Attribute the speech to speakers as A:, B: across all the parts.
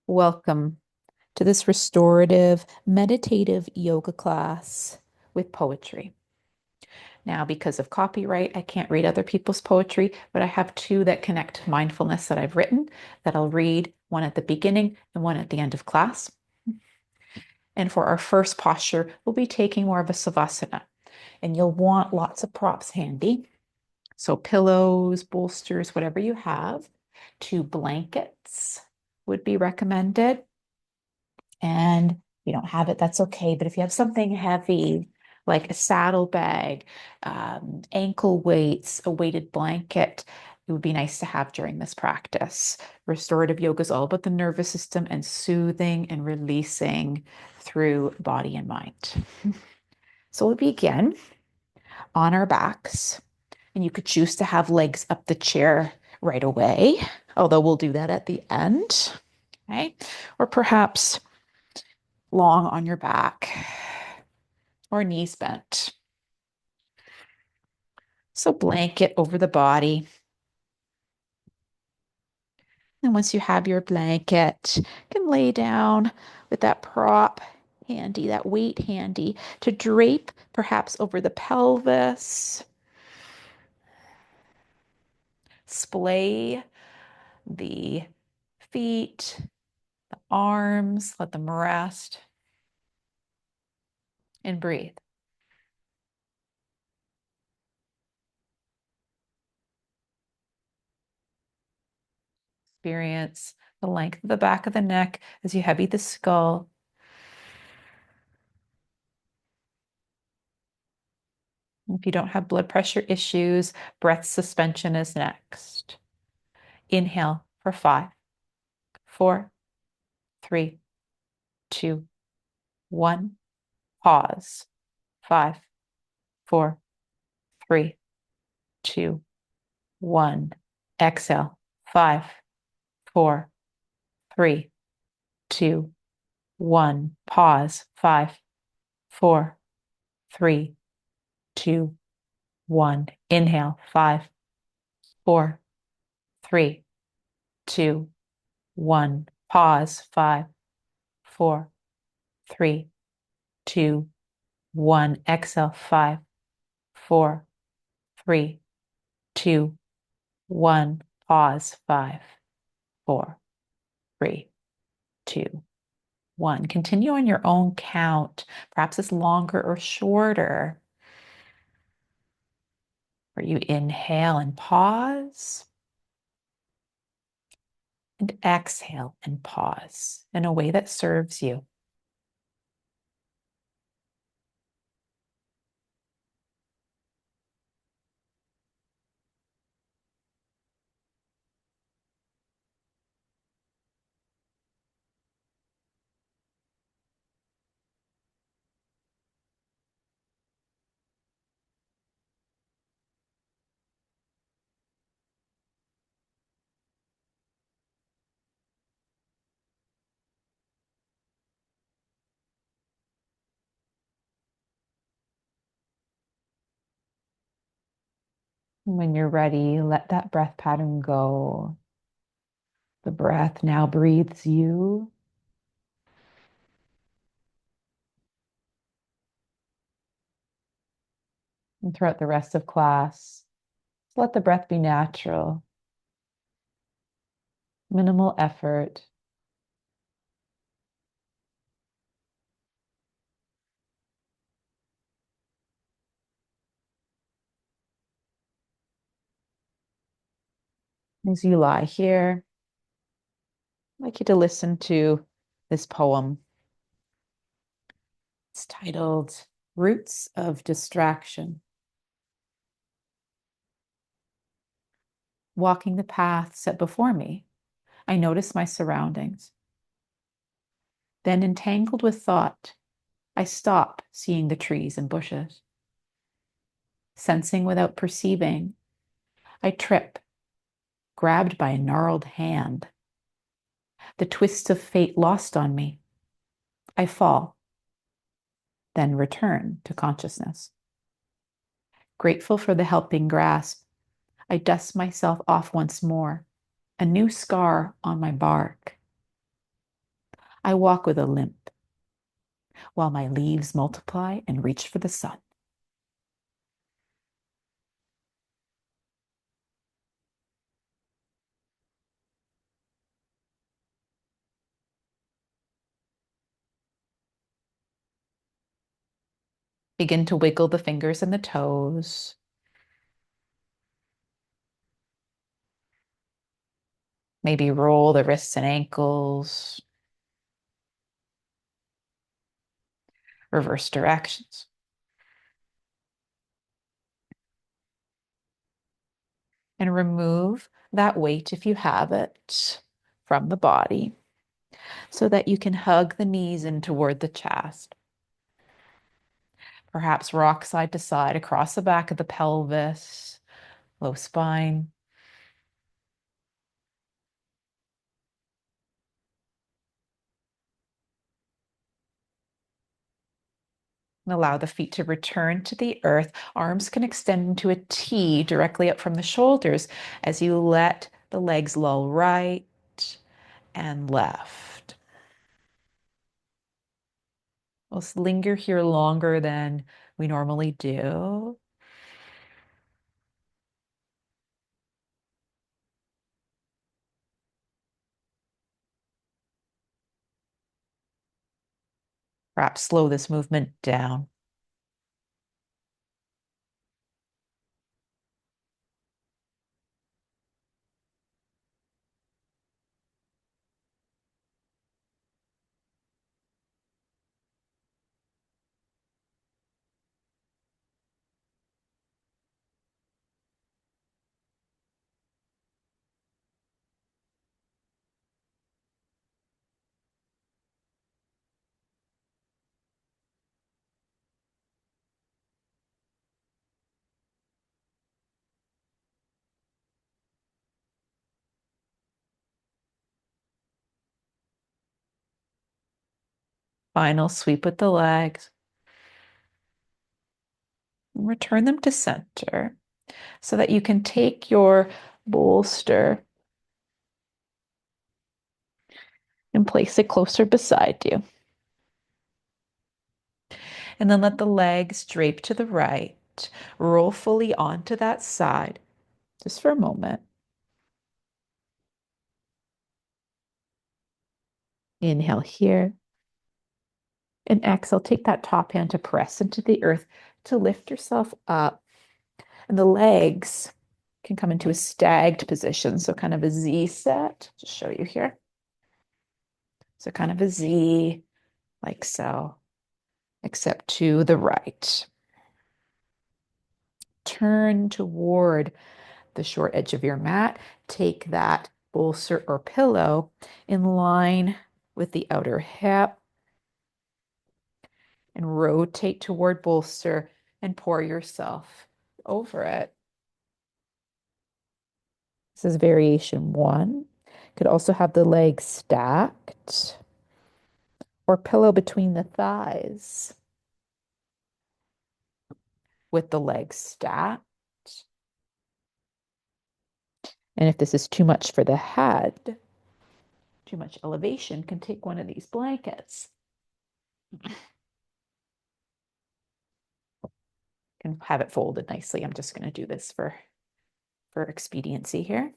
A: Welcome to this restorative, meditative yoga class with poetry. Now, because of copyright, I can't read other people's poetry, but I have two that connect to mindfulness that I've written that I'll read, one at the beginning and one at the end of class. And for our first posture, we'll be taking more of a savasana, and you'll want lots of props handy. So pillows, bolsters, whatever you have. 2 blankets would be recommended. And if you don't have it, that's okay. But if you have something heavy, like a saddlebag, ankle weights, a weighted blanket, it would be nice to have during this practice. Restorative yoga is all about the nervous system and soothing and releasing through body and mind. So we'll begin on our backs, and you could choose to have legs up the chair right away, although we'll do that at the end. Okay. Or perhaps long on your back or knees bent. So blanket over the body. And once you have your blanket, you can lay down with that prop handy, that weight handy to drape perhaps over the pelvis. Splay the feet, the arms, let them rest and breathe. Experience the length of the back of the neck as you heavy the skull. If you don't have blood pressure issues, breath suspension is next. Inhale for 5, 4, 3, 2, 1. Pause. 5, 4, 3, 2, 1. Exhale. 5, 4, 3, 2, 1. Pause. 5, 4, 3, 2, 1. Inhale. 5, 4, 3, 2, 1. Pause. 5, 4, 3, 2, 1. Exhale. 5, 4, 3, 2, 1. Pause. 5, 4, 3, 2, 1. Continue on your own count. Perhaps it's longer or shorter. Where you inhale and pause, and exhale and pause in a way that serves you. When you're ready, let that breath pattern go. The breath now breathes you. And throughout the rest of class, let the breath be natural, minimal effort. As you lie here, I'd like you to listen to this poem. It's titled Roots of Distraction. Walking the path set before me, I notice my surroundings. Then, entangled with thought, I stop seeing the trees and bushes. Sensing without perceiving, I trip, grabbed by a gnarled hand. The twist of fate lost on me. I fall, then return to consciousness. Grateful for the helping grasp, I dust myself off once more, a new scar on my bark. I walk with a limp while my leaves multiply and reach for the sun. Begin to wiggle the fingers and the toes. Maybe roll the wrists and ankles. Reverse directions. And remove that weight, if you have it, from the body so that you can hug the knees in toward the chest. Perhaps rock side to side across the back of the pelvis, low spine. And allow the feet to return to the earth. Arms can extend into a T directly up from the shoulders as you let the legs loll right and left. We'll linger here longer than we normally do. Perhaps slow this movement down. Final sweep with the legs. And return them to center so that you can take your bolster and place it closer beside you. And then let the legs drape to the right. Roll fully onto that side, just for a moment. Inhale here. And exhale, take that top hand to press into the earth to lift yourself up. And the legs can come into a stagged position. So kind of a Z set. Just show you here. So kind of a Z, like so, except to the right. Turn toward the short edge of your mat. Take that bolster or pillow in line with the outer hip and rotate toward bolster and pour yourself over it. This is variation one. Could also have the legs stacked or pillow between the thighs with the legs stacked. And if this is too much for the head, too much elevation, can take one of these blankets. Can have it folded nicely. I'm just going to do this for expediency here.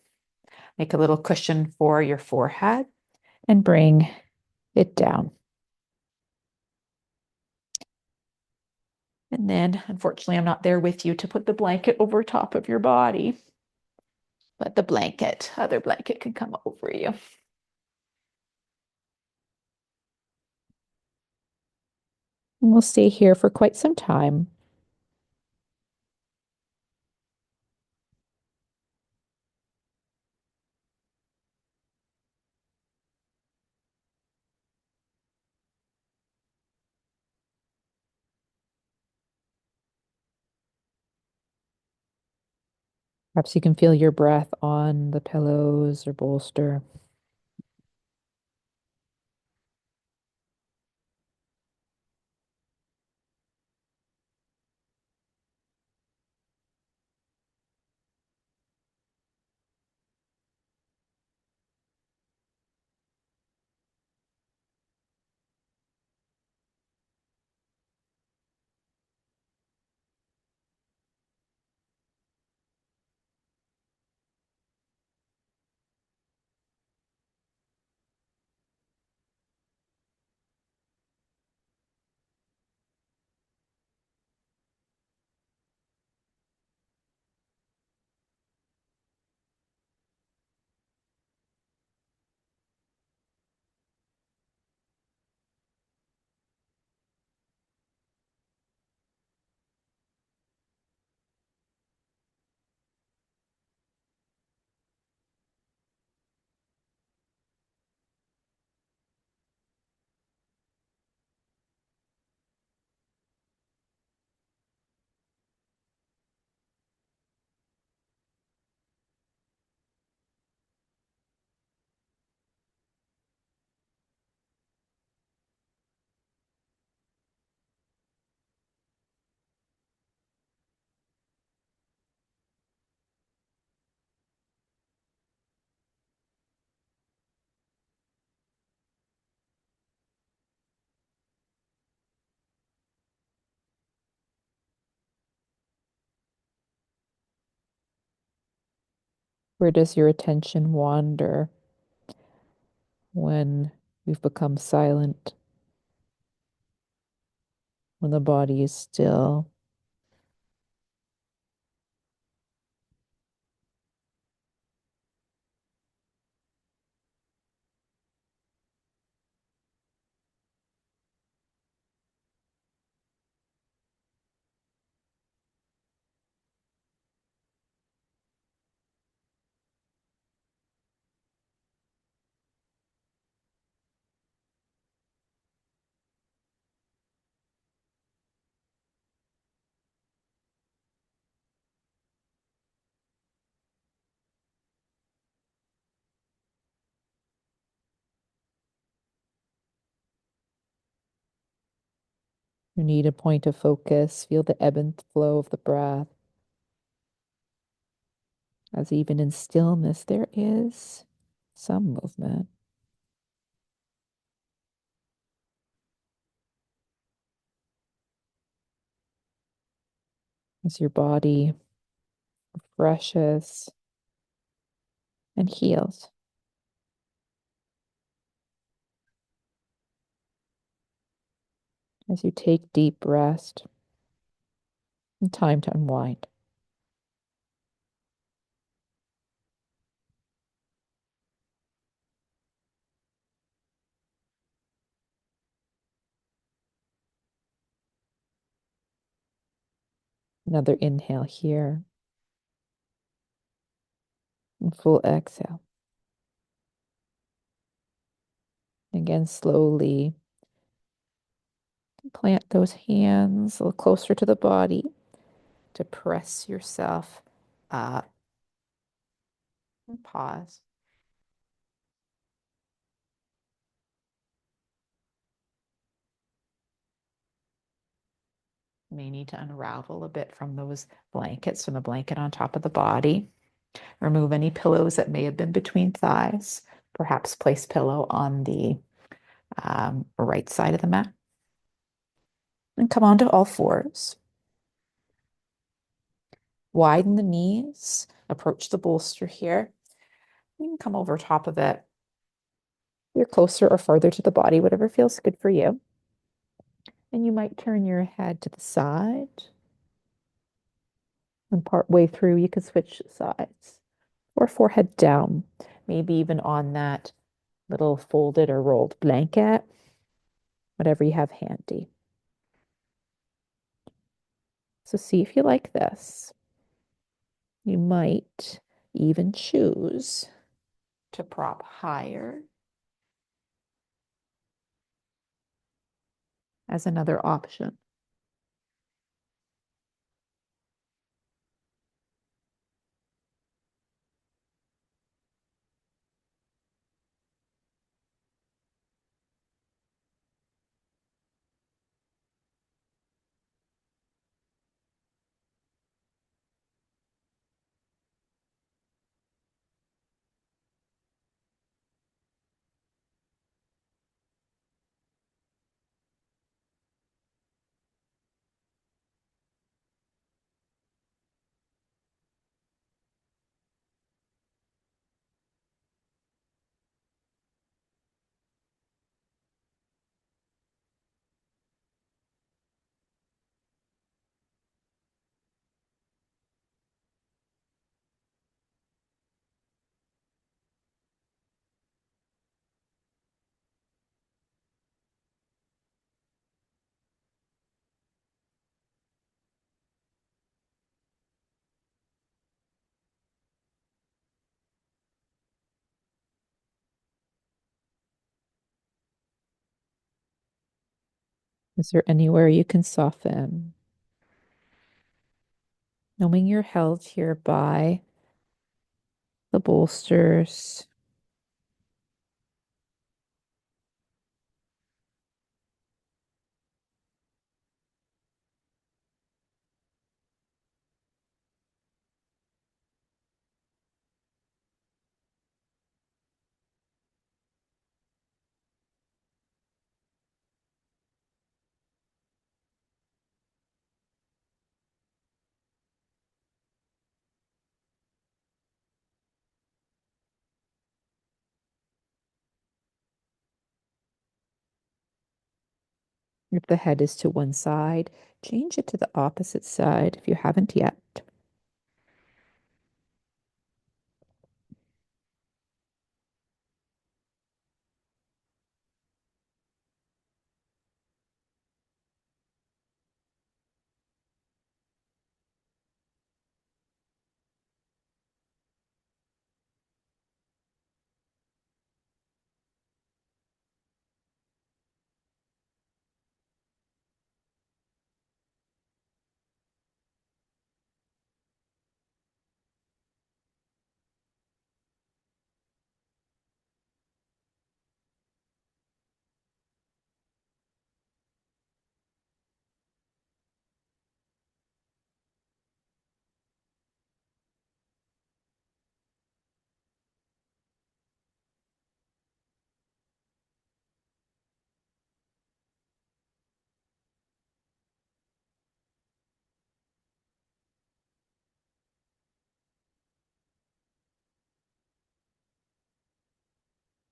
A: Make a little cushion for your forehead and bring it down. And then, unfortunately, I'm not there with you to put the blanket over top of your body, but the other blanket can come over you. And we'll stay here for quite some time. Perhaps you can feel your breath on the pillows or bolster. Where does your attention wander when we've become silent, when the body is still? You need a point of focus. Feel the ebb and flow of the breath, as even in stillness there is some movement. As your body refreshes and heals. As you take deep rest and time to unwind. Another inhale here and full exhale. Again, slowly plant those hands a little closer to the body to press yourself up. And pause. You may need to unravel a bit from those blankets, from the blanket on top of the body. Remove any pillows that may have been between thighs. Perhaps place pillow on the right side of the mat. And come onto all fours. Widen the knees. Approach the bolster here. You can come over top of it. You're closer or farther to the body, whatever feels good for you. And you might turn your head to the side. And part way through, you can switch sides or forehead down, maybe even on that little folded or rolled blanket, whatever you have handy. So see if you like this. You might even choose to prop higher as another option. Is there anywhere you can soften? Knowing you're held here by the bolsters. If the head is to one side, change it to the opposite side if you haven't yet.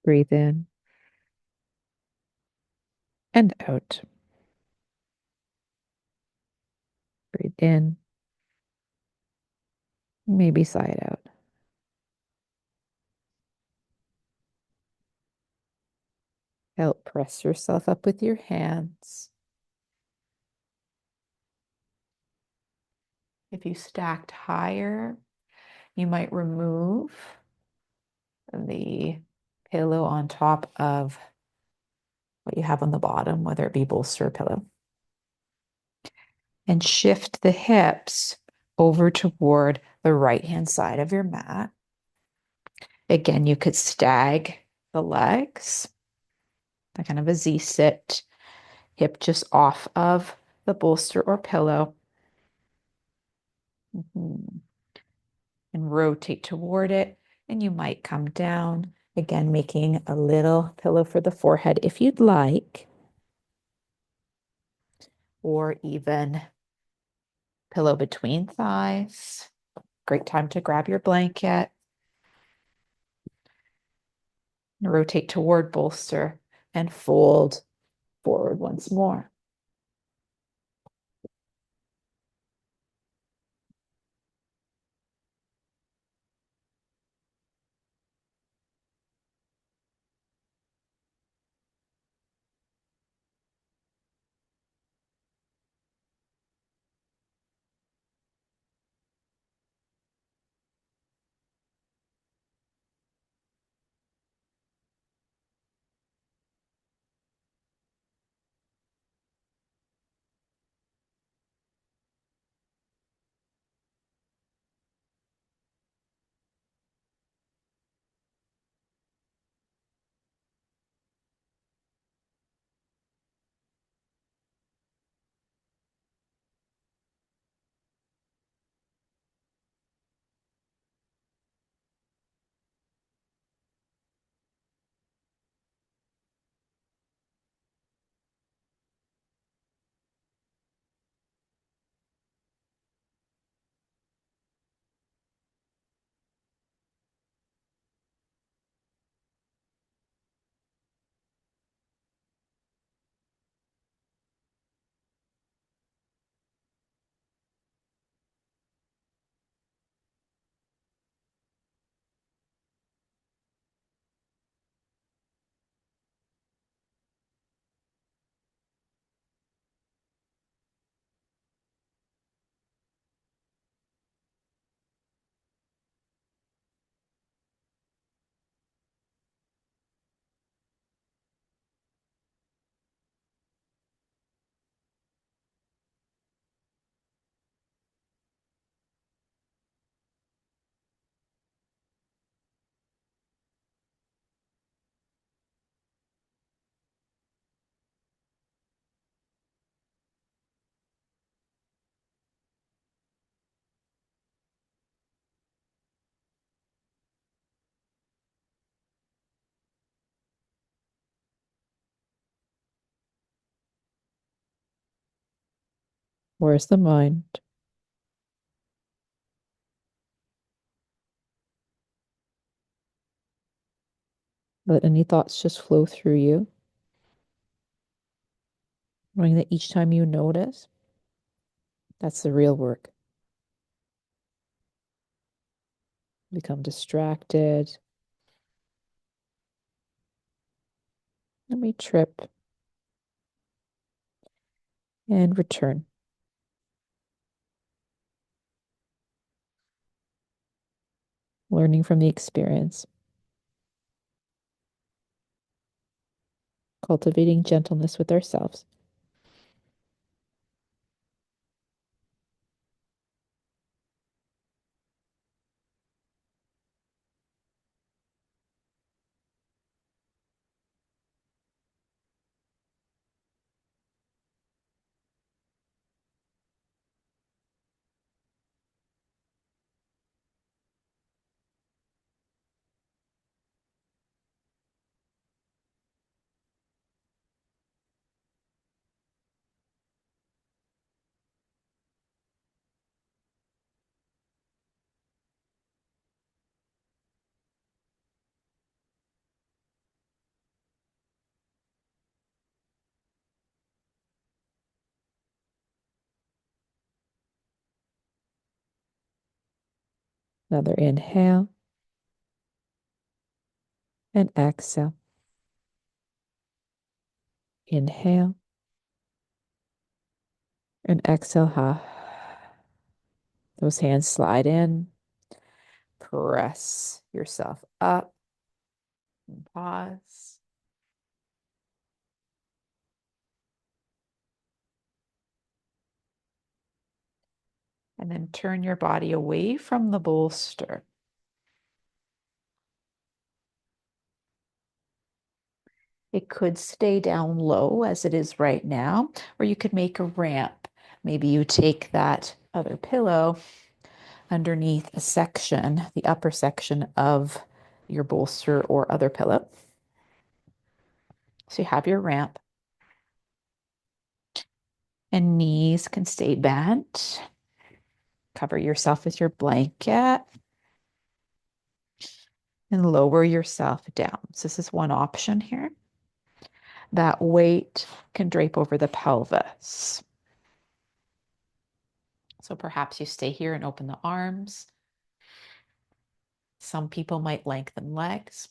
A: Breathe in and out. Breathe in, maybe sigh it out. Help press yourself up with your hands. If you stacked higher, you might remove the pillow on top of what you have on the bottom, whether it be bolster or pillow, and shift the hips over toward the right-hand side of your mat. Again, you could stag the legs, kind of a Z sit, hip just off of the bolster or pillow. And rotate toward it, and you might come down, again, making a little pillow for the forehead if you'd like, or even pillow between thighs. Great time to grab your blanket. Rotate toward bolster and fold forward once more. Where's the mind? Let any thoughts just flow through you. Knowing that each time you notice, that's the real work. Become distracted. Let me trip and return. Learning from the experience. Cultivating gentleness with ourselves. Another inhale and exhale. Inhale and exhale. Those hands slide in. Press yourself up. And pause. And then turn your body away from the bolster. It could stay down low as it is right now, or you could make a ramp. Maybe you take that other pillow underneath a section, the upper section of your bolster or other pillow. So you have your ramp. And knees can stay bent. Cover yourself with your blanket and lower yourself down. So this is one option here. That weight can drape over the pelvis. So perhaps you stay here and open the arms. Some people might lengthen legs.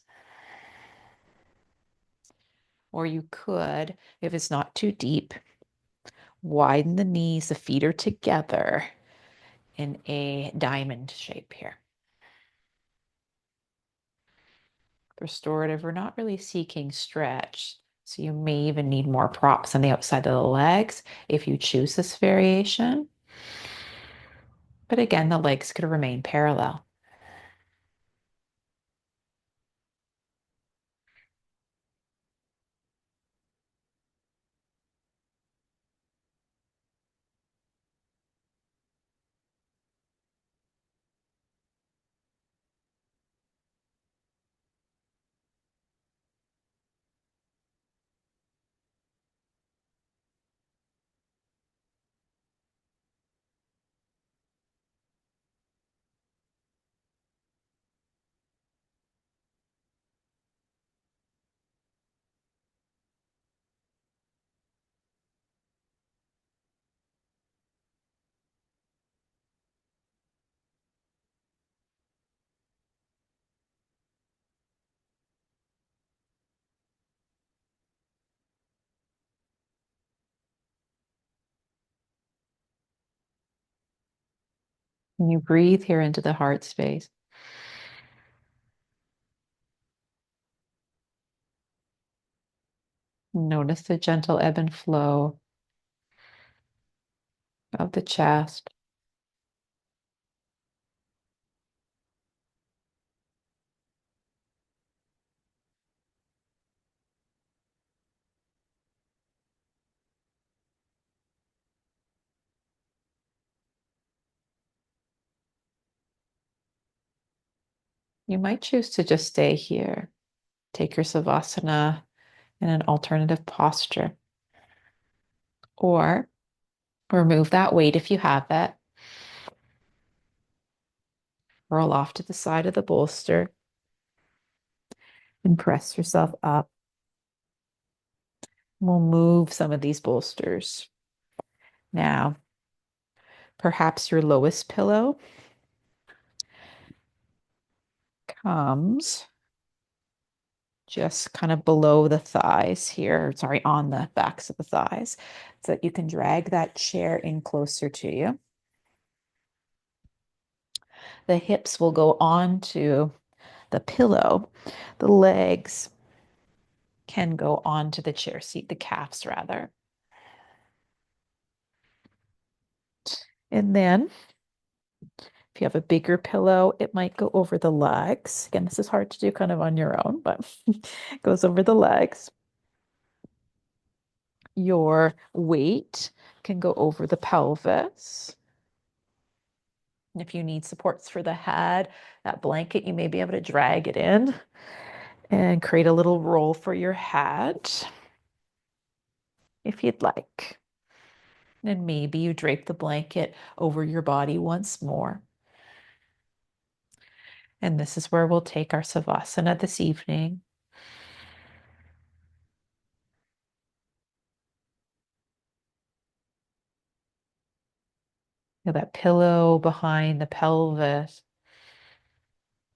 A: Or you could, if it's not too deep, widen the knees. The feet are together in a diamond shape here. Restorative, we're not really seeking stretch. So you may even need more props on the outside of the legs if you choose this variation. But again, the legs could remain parallel. And you breathe here into the heart space. Notice the gentle ebb and flow of the chest. You might choose to just stay here. Take your Savasana in an alternative posture. Or remove that weight if you have it. Roll off to the side of the bolster and press yourself up. We'll move some of these bolsters. Now, perhaps your lowest pillow comes just kind of below the thighs here, sorry, on the backs of the thighs, so that you can drag that chair in closer to you. The hips will go onto the pillow. The legs can go onto the chair seat, the calves rather. And then if you have a bigger pillow, it might go over the legs. Again, this is hard to do kind of on your own, but it goes over the legs. Your weight can go over the pelvis. And if you need supports for the head, that blanket, you may be able to drag it in and create a little roll for your head if you'd like. And maybe you drape the blanket over your body once more. And this is where we'll take our Savasana this evening. Feel that pillow behind the pelvis,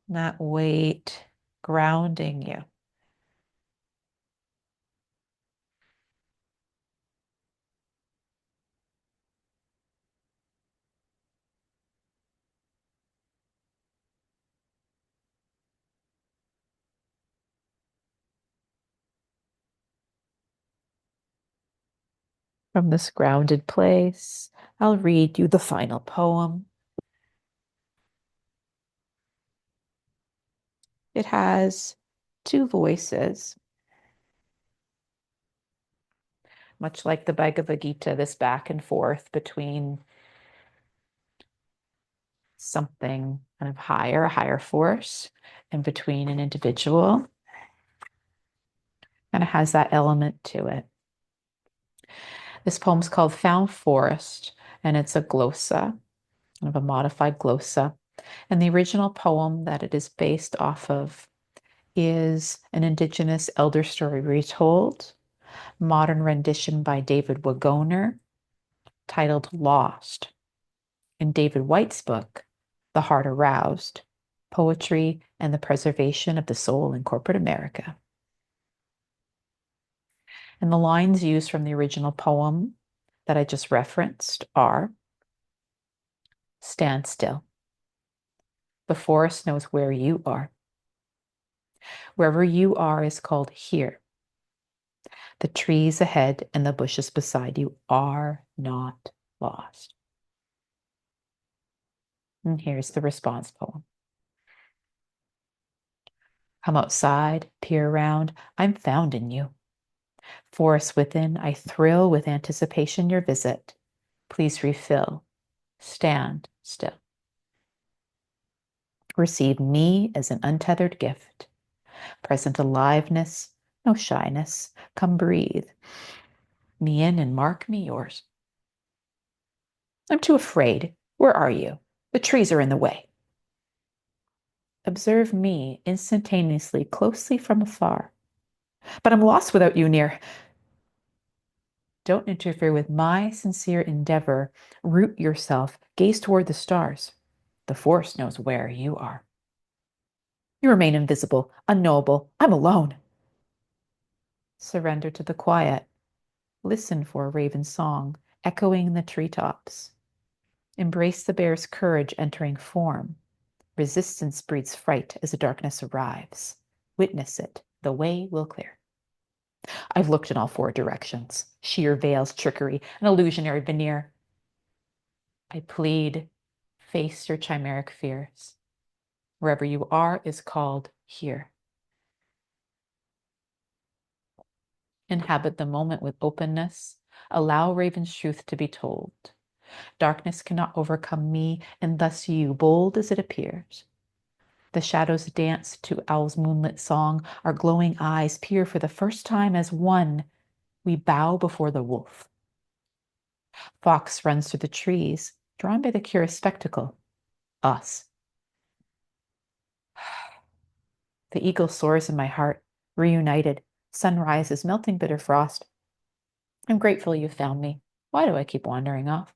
A: that weight grounding you. From this grounded place, I'll read you the final poem. It has two voices. Much like the Bhagavad Gita, this back and forth between something kind of higher, a higher force, and between an individual. And it has that element to it. This poem's called Found Forest, and it's a glosa, kind of a modified glosa. And the original poem that it is based off of is an Indigenous elder story retold, modern rendition by David Wagoner, titled Lost, in David White's book, The Heart Aroused, Poetry and the Preservation of the Soul in Corporate America. And the lines used from the original poem that I just referenced are, stand still. The forest knows where you are. Wherever you are is called here. The trees ahead and the bushes beside you are not lost. And here's the response poem. Come outside, peer around, I'm found in you. Forest within, I thrill with anticipation your visit. Please refill. Stand still. Receive me as an untethered gift. Present aliveness, no shyness. Come breathe me in and mark me yours. I'm too afraid. Where are you? The trees are in the way. Observe me instantaneously, closely from afar. But I'm lost without you near. Don't interfere with my sincere endeavor. Root yourself, gaze toward the stars. The forest knows where you are. You remain invisible, unknowable. I'm alone. Surrender to the quiet. Listen for a raven's song, echoing in the treetops. Embrace the bear's courage entering form. Resistance breeds fright as the darkness arrives. Witness it. The way will clear. I've looked in all four directions. Sheer veils, trickery, an illusionary veneer. I plead, face your chimeric fears. Wherever you are is called here. Inhabit the moment with openness. Allow Raven's truth to be told. Darkness cannot overcome me, and thus you, bold as it appears. The shadows dance to owl's moonlit song. Our glowing eyes peer for the first time as one. We bow before the wolf. Fox runs through the trees, drawn by the curious spectacle. Us. The eagle soars in my heart, reunited. Sun rises, melting bitter frost. I'm grateful you found me. Why do I keep wandering off?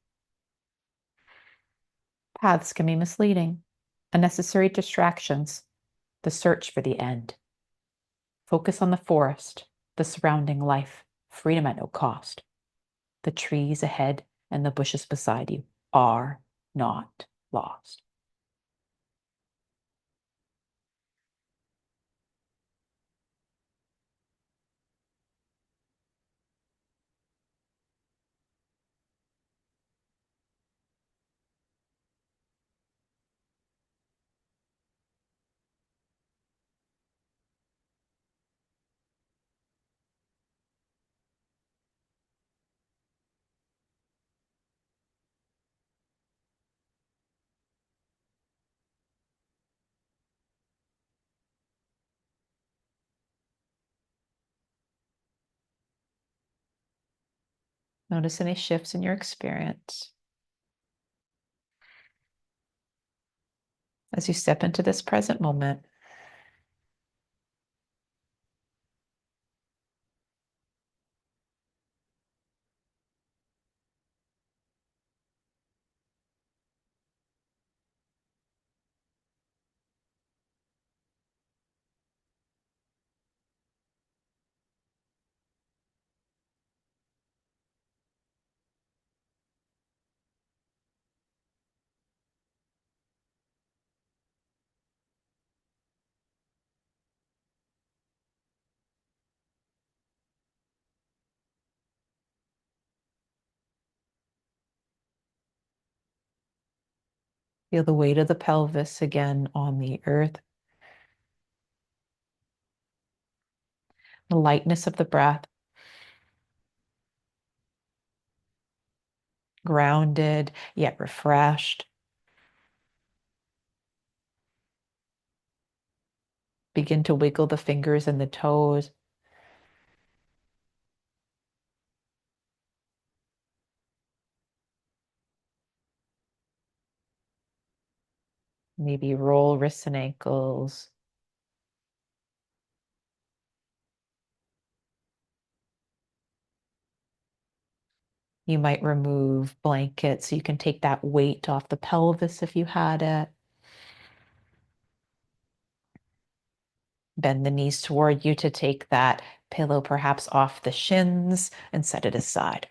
A: Paths can be misleading, unnecessary distractions, the search for the end. Focus on the forest, the surrounding life, freedom at no cost. The trees ahead and the bushes beside you are not lost. Notice any shifts in your experience as you step into this present moment. Feel the weight of the pelvis again on the earth, the lightness of the breath, grounded yet refreshed. Begin to wiggle the fingers and the toes. Maybe roll wrists and ankles. You might remove blankets so you can take that weight off the pelvis if you had it. Bend the knees toward you to take that pillow perhaps off the shins and set it aside.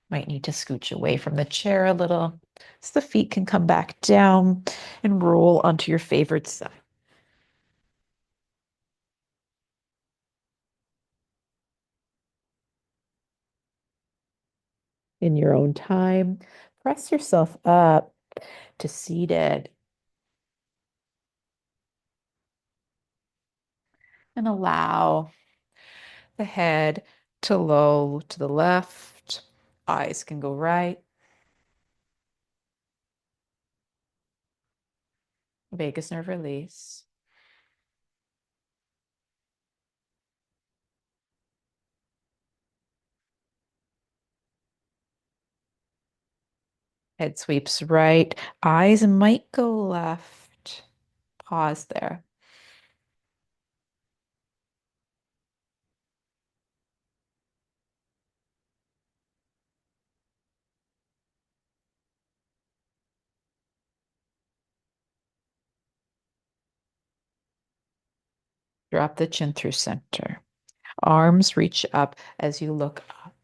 A: Might need to scooch away from the chair a little so the feet can come back down and roll onto your favorite side. In your own time, press yourself up to seated and allow the head to low to the left. Eyes can go right. Vagus nerve release. Head sweeps right. Eyes might go left. Pause there. Drop the chin through center. Arms reach up as you look up.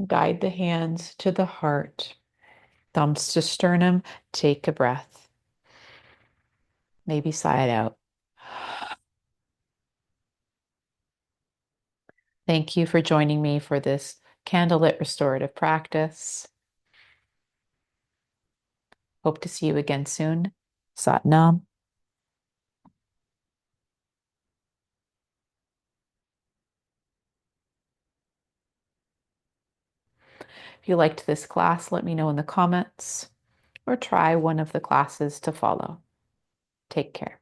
A: Guide the hands to the heart. Thumbs to sternum. Take a breath. Maybe sigh it out. Thank you for joining me for this candlelit restorative practice. Hope to see you again soon. Sat Nam. If you liked this class, let me know in the comments or try one of the classes to follow. Take care.